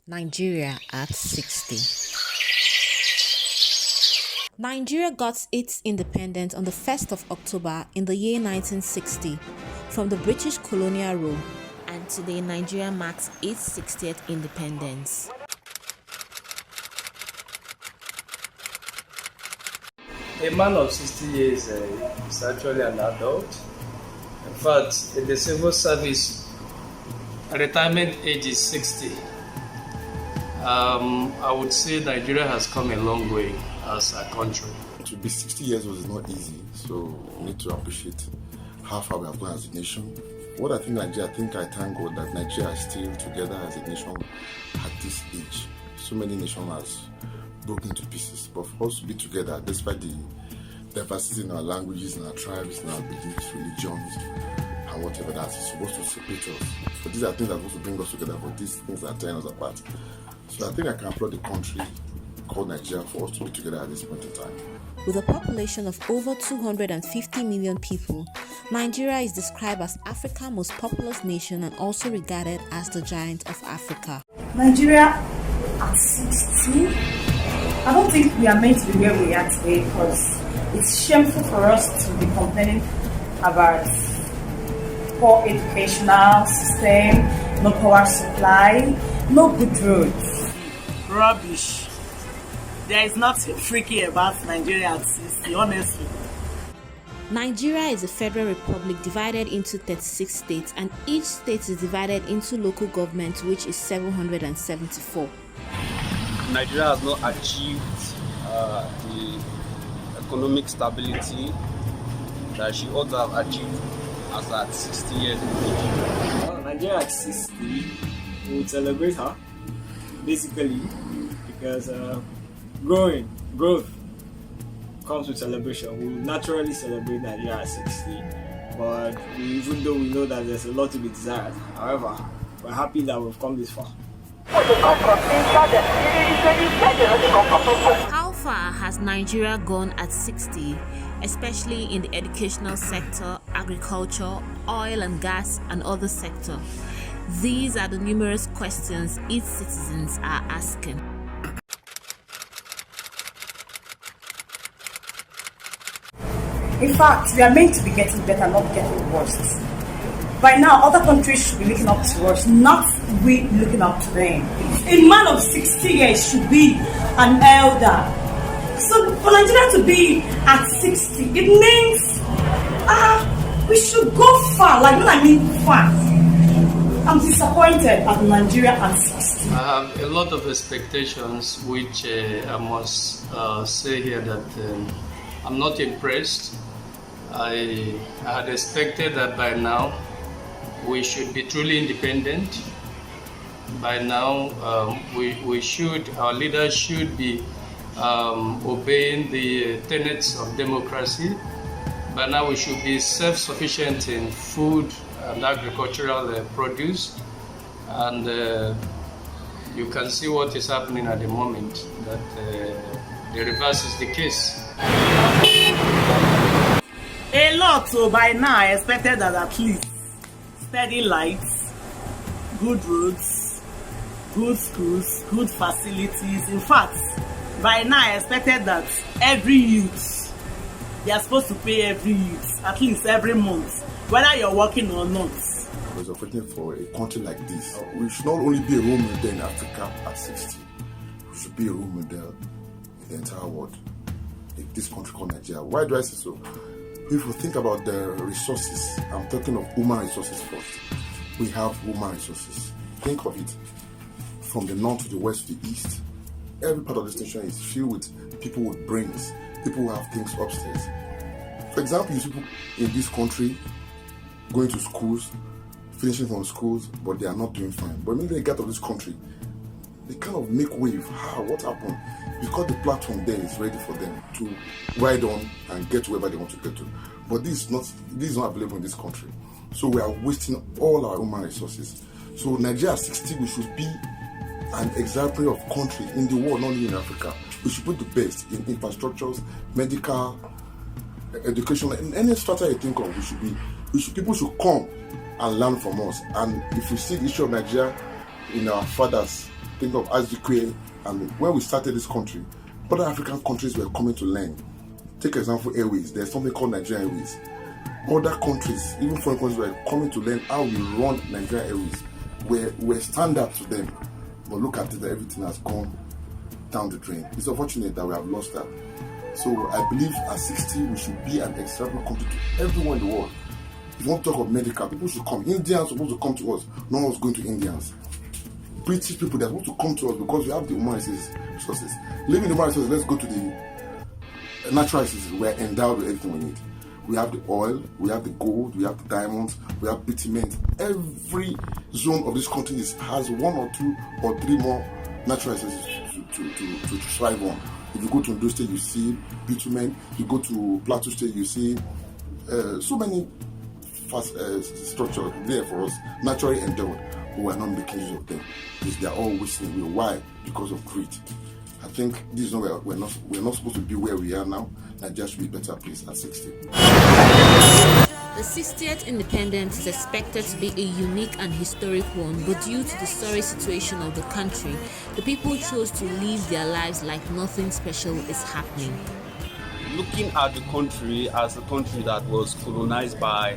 Nigeria at 60. Nigeria got its independence on the 1st of October in the year 1960 from the British colonial rule, and today Nigeria marks its 60th independence. A man of 60 years is actually an adult. In fact, in the civil service, retirement age is 60. I would say Nigeria has come a long way as a country. To be 60 years old is not easy, so we need to appreciate how far we have gone as a nation. What I think I thank God that Nigeria is still together as a nation at this age. So many nations has broken to pieces, but for us to be together despite the diversity in our languages, in our tribes, in our beliefs, religions, and whatever that is supposed to separate us. So these are things that are supposed to bring us together, but these things are tearing us apart. So I think I can applaud the country called Nigeria for us to be together at this point in time. With a population of over 250 million people, Nigeria is described as Africa's most populous nation and also regarded as the giant of Africa. Nigeria at 60? I don't think we are meant to be where we are today, because it's shameful for us to be complaining about poor educational system, no power supply, no good roads. Rubbish. There is nothing freaky about Nigeria at 60, honestly. Nigeria is a federal republic divided into 36 states, and each state is divided into local governments, which is 774. Nigeria has not achieved the economic stability that she ought to have achieved as at 60 years old. Nigeria at 60, we would celebrate her, basically, because growth comes with celebration. We will naturally celebrate Nigeria at 60, but even though we know that there's a lot to be desired, however, we're happy that we've come this far. How far has Nigeria gone at 60, especially in the educational sector, agriculture, oil and gas, and other sectors? These are the numerous questions its citizens are asking. In fact, we are meant to be getting better, not getting worse. By now, other countries should be looking up to us, not we looking up to them. A man of 60 years should be an elder. So for Nigeria to be at 60, it means we should go far. Like when I mean far, I'm disappointed at Nigeria at 60. I have a lot of expectations, which I must say here that I'm not impressed. I had expected that by now we should be truly independent. By now, our leaders should be obeying the tenets of democracy. By now, we should be self-sufficient in food and agricultural produce. And you can see what is happening at the moment, that the reverse is the case. A lot, so by now I expected that at least steady lights, good roads, good schools, good facilities. In fact, by now I expected that every youth, they are supposed to pay every youth, at least every month, whether you're working or not. Because of waiting for a country like this, we should not only be a role model in Africa at 60, we should be a role model in the entire world. In this country called Nigeria. Why do I say so? If you think about the resources, I'm talking of human resources first. We have human resources. Think of it. From the north to the west to the east, every part of this nation is filled with people with brains, people who have things upstairs. For example, you see people in this country going to schools, finishing from schools, but they are not doing fine. But when they get out of this country, they kind of make wave. What happened? Because the platform there is ready for them to ride on and get wherever they want to get to. But this is not available in this country. So we are wasting all our human resources. So Nigeria 60, we should be an example of country in the world, not only in Africa. We should put the best in infrastructures, medical, education, in any strata you think of. People should come and learn from us. And if we see the issue of Nigeria in our fathers' think of Azikwe, and when we started this country, other African countries were coming to learn. Take example, Airways. There's something called Nigerian Airways. Other countries, even foreign countries, were coming to learn how we run Nigerian Airways. We're standard to them. But look at it, everything has gone down the drain. It's unfortunate that we have lost that. So I believe at 60, we should be an extravagant country to everyone in the world. If you want to talk of medical, people should come. Indians are supposed to come to us. No one's going to Indians. British people, they're supposed to come to us because we have the human resources. Living the human resources, let's go to the natural resources. We're endowed with everything we need. We have the oil, we have the gold, we have the diamonds, we have bitumen. Every zone of this country has one or two or three more natural resources to thrive on. If you go to Ondo State, you see bitumen. If you go to Plateau State, you see so many fast structures there for us, naturally endowed, but we're not making use of them. They're all wasting away. Why? Because of greed. I think this is not where we're not supposed to be where we are now. Nigeria should be a better place at 60. The 60th independence is expected to be a unique and historic one, but due to the sorry situation of the country, the people chose to live their lives like nothing special is happening. Looking at the country as a country that was colonized by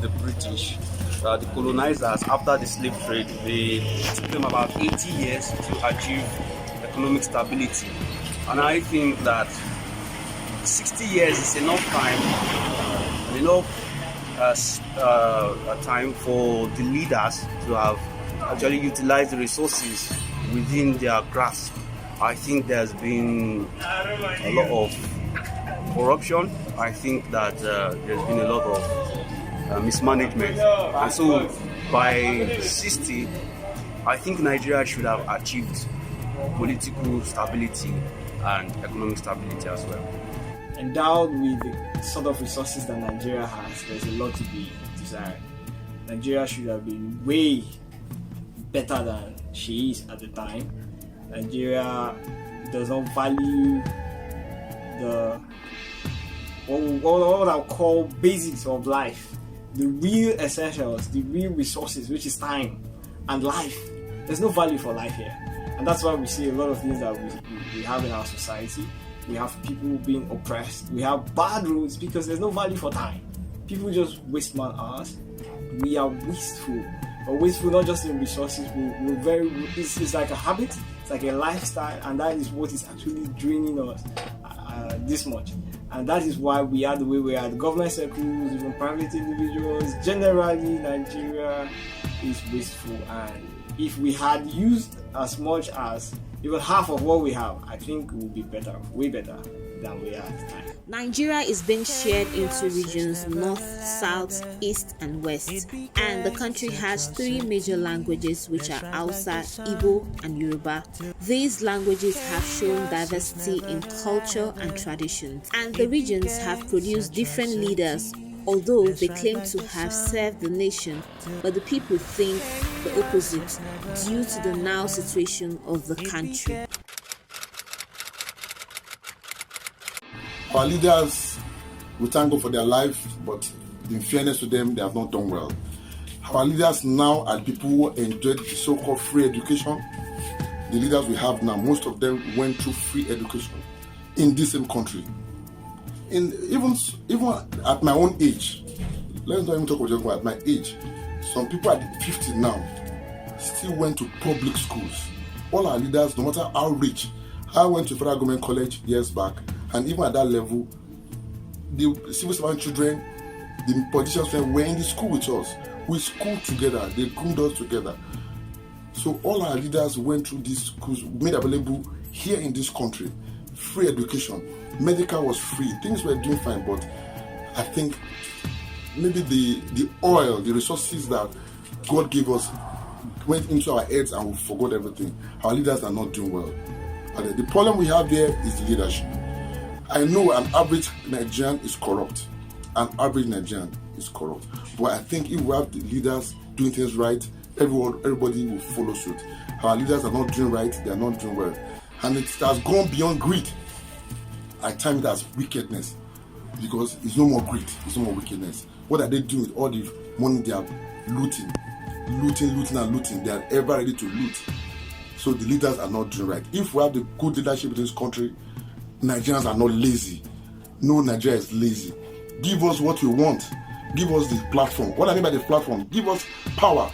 the British, the colonizers, after the slave trade, they took them about 80 years to achieve economic stability. And I think that 60 years is enough time, and enough time for the leaders to have actually utilized the resources within their grasp. I think there's been a lot of corruption. I think that there's been a lot of mismanagement. And so by 60, I think Nigeria should have achieved political stability and economic stability as well. Endowed with the sort of resources that Nigeria has, there's a lot to be desired. Nigeria should have been way better than she is at the time. Nigeria does not value the what I'll call basics of life, the real essentials, the real resources, which is time and life. There's no value for life here, and that's why we see a lot of things that we have in our society. We have people being oppressed. We have bad roads because there's no value for time. People just waste man hours. We are wasteful. But wasteful not just in resources. It's like a habit. It's like a lifestyle, and that is what is actually draining us this much. And that is why we are the way we are. The government circles, even private individuals. Generally, Nigeria is wasteful. And if we had used as much as even half of what we have, I think we would be better, way better than we are at the time. Nigeria is being shared into regions north, south, east, and west, and the country has 3 major languages, which are Hausa, Igbo, and Yoruba. These languages have shown diversity in culture and traditions, and the regions have produced different leaders, although they claim to have served the nation, but the people think the opposite due to the now situation of the country. Our leaders, we thank God for their life, but in fairness to them, they have not done well. Our leaders now are people who enjoyed the so-called free education. The leaders we have now, most of them went through free education in this same country. Even at my own age, let's not even talk about at my age, some people at 50 now still went to public schools. All our leaders, no matter how rich, I went to federal government college years back, and even at that level, the civil servant children, the politicians were in the school with us. We schooled together, they groomed us together. So all our leaders went through these schools, made available here in this country, free education. Medical was free, things were doing fine, but I think maybe the oil, the resources that God gave us went into our heads and we forgot everything. Our leaders are not doing well. And the problem we have here is the leadership. I know an average Nigerian is corrupt. An average Nigerian is corrupt. But I think if we have the leaders doing things right, everybody will follow suit. Our leaders are not doing right, they are not doing well. And it has gone beyond greed. I term it as wickedness, because it's no more greed, it's no more wickedness. What are they doing with all the money they are looting? They are ever ready to loot. So the leaders are not doing right. If we have the good leadership in this country, Nigerians are not lazy. No, Nigeria is lazy. Give us what we want. Give us the platform. What I mean by the platform, give us power.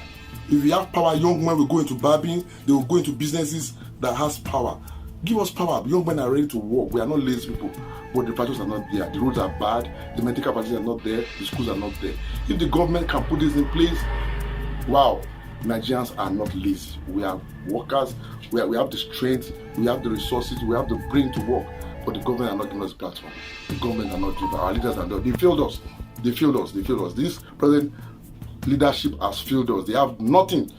If we have power, young men will go into barbing, they will go into businesses that has power. Give us power. Young men are ready to work. We are not lazy people, but the practices are not there. The roads are bad, the medical practices are not there, the schools are not there. If the government can put this in place, wow, Nigerians are not lazy. We are workers, we have the strength, we have the resources, we have the brain to work, but the government are not giving us a platform. The government are not giving, our leaders are not. They failed us. They failed us. They failed us. This present leadership has failed us. They have nothing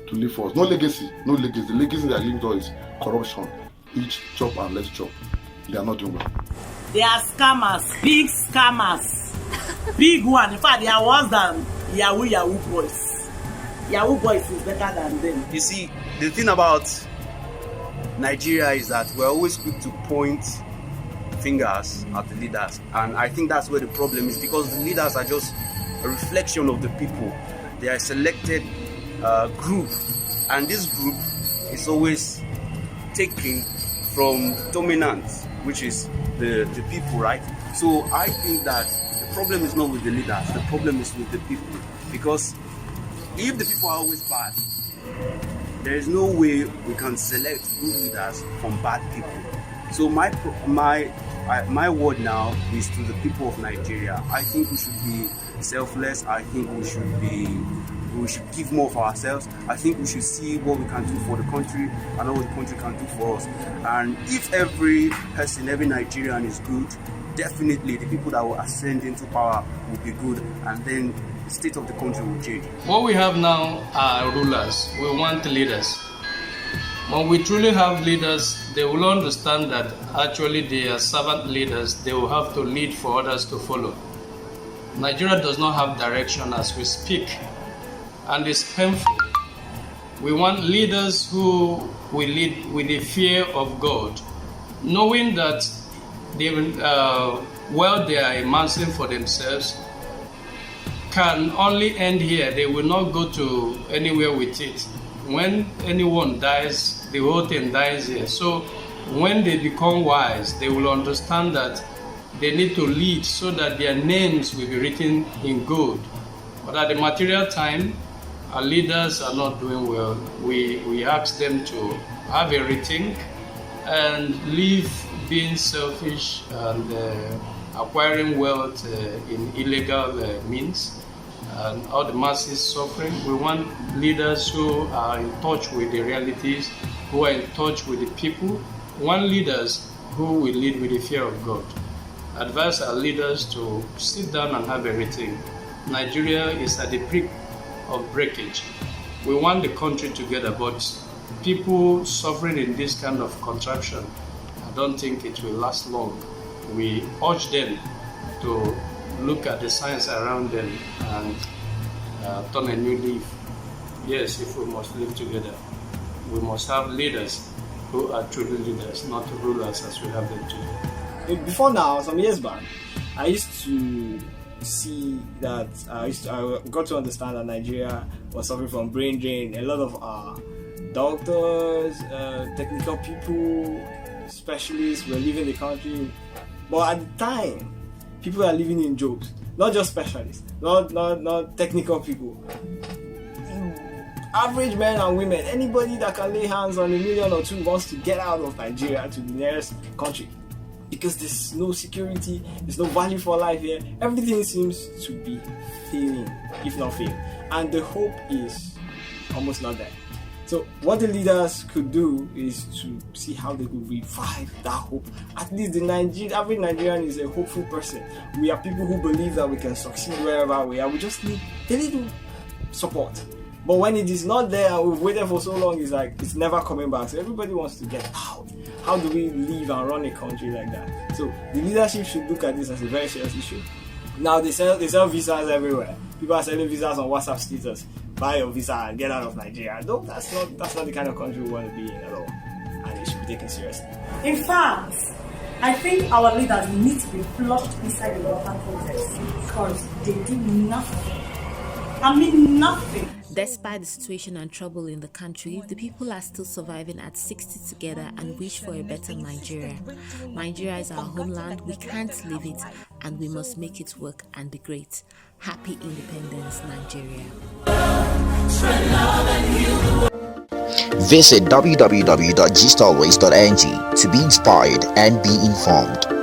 to leave for us. No legacy. No legacy. The legacy they are leaving to us is corruption. Each chop and let's chop. They are not doing well. They are scammers, big scammers, big one. In fact, they are worse than Yahoo boys. Yahoo boys is better than them. You see, the thing about Nigeria is that we're always quick to point fingers at the leaders, and I think that's where the problem is, because the leaders are just a reflection of the people. They are a selected group, and this group is always taken from dominant, which is the people, right? So I think that the problem is not with the leaders, the problem is with the people, because if the people are always bad, there is no way we can select good leaders from bad people. So my word now is to the people of Nigeria. I think we should be selfless. I think we should give more of ourselves. I think we should see what we can do for the country and what the country can do for us. And if every person, every Nigerian is good, definitely the people that will ascend into power will be good, and then the state of the country will change. What we have now are rulers. We want leaders. When we truly have leaders, they will understand that actually they are servant leaders. They will have to lead for others to follow. Nigeria does not have direction as we speak, and it's painful. We want leaders who will lead with the fear of God, knowing that they are amassing for themselves can only end here. They will not go to anywhere with it. When anyone dies, the whole thing dies here. So when they become wise, they will understand that they need to lead so that their names will be written in gold. But at the material time, our leaders are not doing well. We ask them to have a rethink and leave being selfish and acquiring wealth in illegal means, and all the masses suffering. We want leaders who are in touch with the realities, who are in touch with the people. We want leaders who will lead with the fear of God. Advise our leaders to sit down and have everything. Nigeria is at the brink of breakage. We want the country together, but people suffering in this kind of contraption, I don't think it will last long. We urge them to look at the science around them and turn a new leaf. Yes, if we must live together, we must have leaders who are truly leaders, not rulers as we have them today. Before now, some years back, I used to see that I got to understand that Nigeria was suffering from brain drain. A lot of doctors, technical people, specialists were leaving the country. But at the time, people are living in jobs. Not just specialists, not technical people. Average men and women, anybody that can lay hands on $1 million or $2 million wants to get out of Nigeria to the nearest country. Because there's no security, there's no value for life here. Everything seems to be failing, if not failing. And the hope is almost not there. So what the leaders could do is to see how they could revive that hope. At least average Nigerian is a hopeful person. We are people who believe that we can succeed wherever we are. We just need a little support. But when it is not there and we've waited for so long, it's like it's never coming back. So everybody wants to get out. How do we live and run a country like that? So the leadership should look at this as a very serious issue. Now they sell visas everywhere. People are selling visas on WhatsApp status. Buy your visa and get out of Nigeria. No, that's not the kind of country we want to be in at all. And it should be taken seriously. In fact, I think our leaders need to be flushed inside the water process because they do nothing. I mean nothing. Despite the situation and trouble in the country, the people are still surviving at 60 together and wish for a better Nigeria. Nigeria is our homeland, we can't leave it, and we must make it work and be great. Happy Independence, Nigeria. Visit www.gistonthestreets.ng to be inspired and be informed.